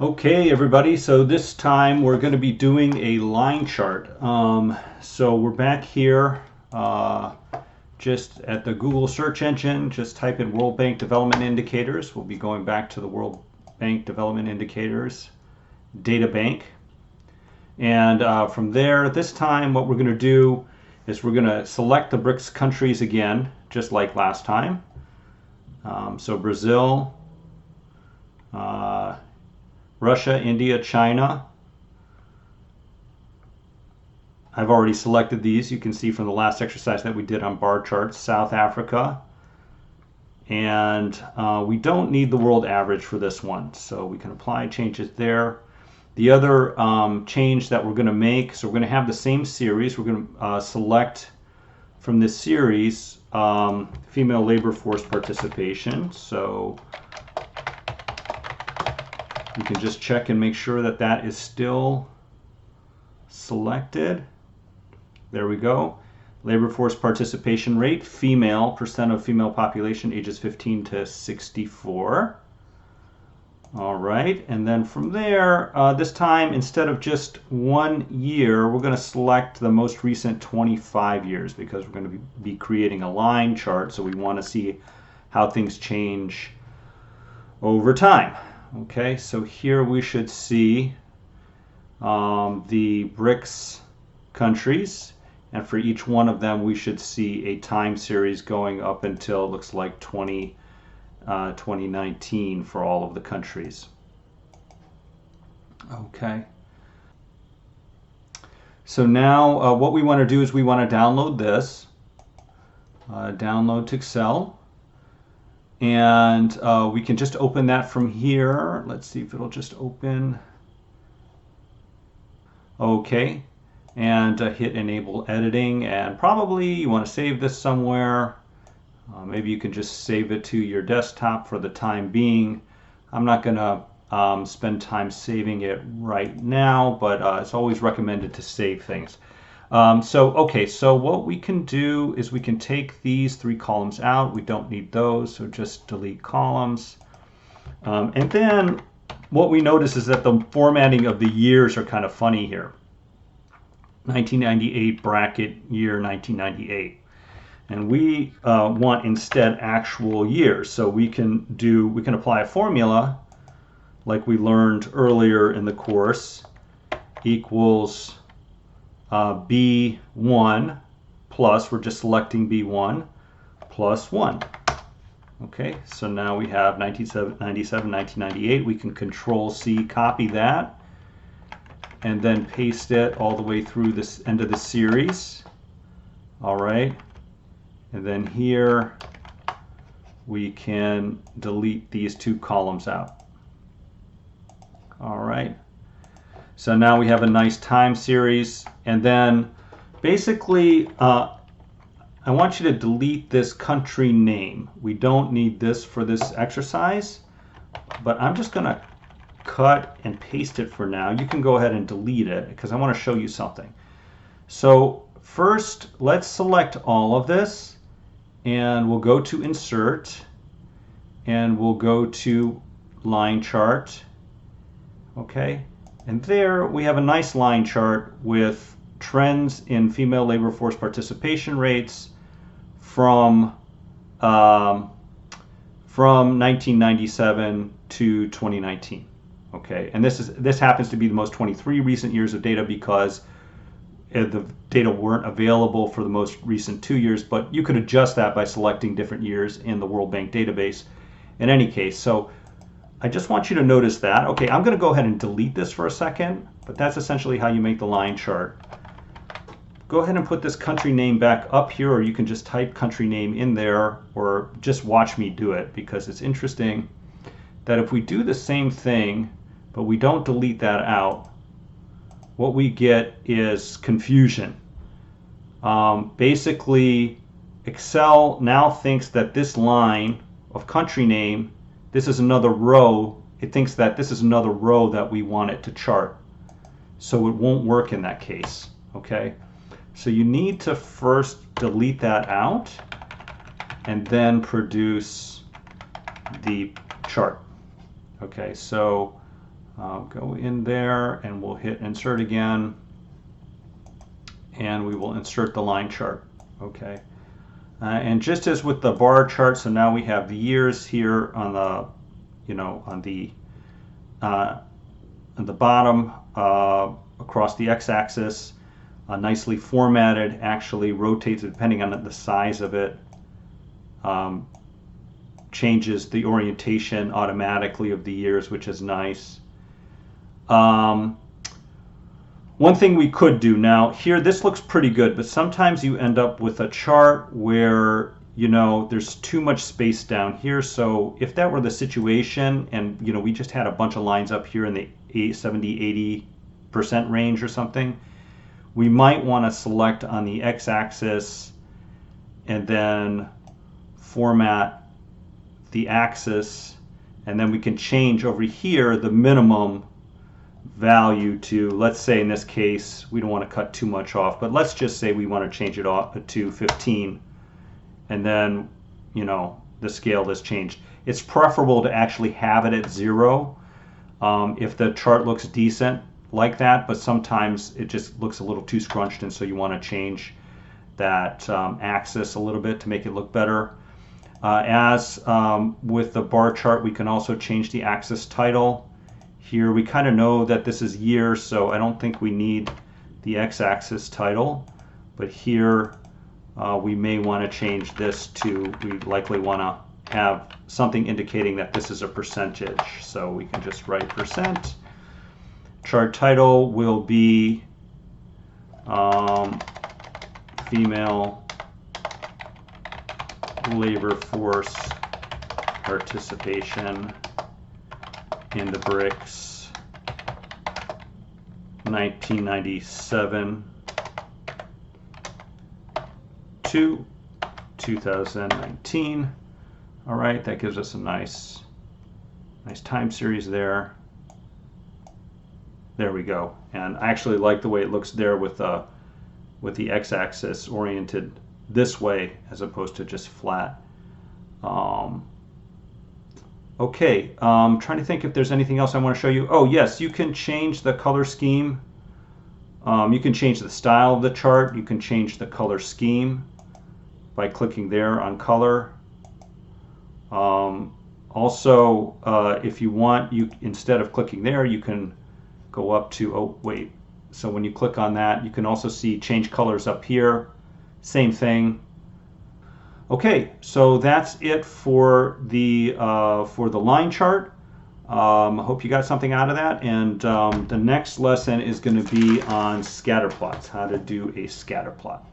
Okay, everybody, so this time we're going to be doing a line chart. So we're back here just at the Google search engine. Just type in World Bank Development Indicators. We'll be going back to the World Bank Development Indicators data bank. And from there, this time what we're going to do is we're going to select the BRICS countries again, just like last time. So Brazil, Russia, India, China. I've already selected these. You can see from the last exercise that we did on bar charts. South Africa. And we don't need the world average for this one, so we can apply changes there. The other change that we're going to make, so we're going to have the same series. We're going to select from this series female labor force participation. So you can just check and make sure that that is still selected. There we go. Labor force participation rate, female, percent of female population ages 15 to 64. All right, and then from there, this time, instead of just 1 year, we're going to select the most recent 25 years because we're going to be creating a line chart, so we want to see how things change over time. Okay, so here we should see the BRICS countries, and for each one of them we should see a time series going up until it looks like 2019 for all of the countries. Okay. So now what we want to do is we want to download this, download to Excel, and we can just open that from here. Let's see if it'll just open. Okay, and hit enable editing, and probably you want to save this somewhere. Maybe you can just save it to your desktop for the time being. I'm not going to spend time saving it right now, but it's always recommended to save things. So what we can do is we can take these 3 columns out. We don't need those, so just delete columns. And then what we notice is that the formatting of the years are kind of funny here. 1998 bracket year 1998. And we want instead actual years. So we can apply a formula like we learned earlier in the course, equals B1 plus, we're just selecting B1 plus 1. Okay, so now we have 1997, 1998. We can Control C, copy that, and then paste it all the way through this end of the series. All right, and then here we can delete these 2 columns out. All right, so now we have a nice time series, and then basically I want you to delete this country name. We don't need this for this exercise, but I'm just going to cut and paste it for now. You can go ahead and delete it because I want to show you something. So first, let's select all of this, and we'll go to Insert, and we'll go to Line Chart. Okay, and there we have a nice line chart with trends in female labor force participation rates from 1997 to 2019. Okay, and this happens to be the most 23 recent years of data because the data weren't available for the most recent 2 years, but you could adjust that by selecting different years in the World Bank database in any case. So I just want you to notice that. Okay, I'm going to go ahead and delete this for a second, but that's essentially how you make the line chart. Go ahead and put this country name back up here, or you can just type country name in there, or just watch me do it, because it's interesting that if we do the same thing, but we don't delete that out, what we get is confusion. Basically, Excel now thinks that this line of country name, this is another row. It thinks that this is another row that we want it to chart. So it won't work in that case, okay? So you need to first delete that out and then produce the chart. Okay, so Go in there and we'll hit insert again, and we will insert the line chart. Okay. And just as with the bar chart, so now we have the years here on the, on the bottom across the x-axis, nicely formatted, actually rotates depending on the size of it, changes the orientation automatically of the years, which is nice. One thing we could do now here, this looks pretty good, but sometimes you end up with a chart where there's too much space down here. So if that were the situation, and we just had a bunch of lines up here in the 70-80% range or something, we might want to select on the x-axis and then format the axis, and then we can change over here the minimum value to, let's say in this case, we don't want to cut too much off, but let's just say we want to change it off to 15, and then the scale is changed. It's preferable to actually have it at 0 if the chart looks decent like that, but sometimes it just looks a little too scrunched, and so you want to change that axis a little bit to make it look better. As with the bar chart, we can also change the axis title. Here we kind of know that this is years, so I don't think we need the x-axis title, but here we may want to change this to, we likely want to have something indicating that this is a percentage, so we can just write %. Chart title will be female labor force participation in the BRICS 1997 to 2019. All right, that gives us a nice time series there. There we go. And I actually like the way it looks there with the x-axis oriented this way as opposed to just flat. Okay, trying to think if there's anything else I want to show you. Oh yes, you can change the color scheme. You can change the style of the chart. You can change the color scheme by clicking there on color. Also, if you want, instead of clicking there, you can go up to, oh wait, so when you click on that, you can also see change colors up here. Same thing. Okay, so that's it for the line chart. I hope you got something out of that, and the next lesson is going to be on scatter plots, how to do a scatter plot.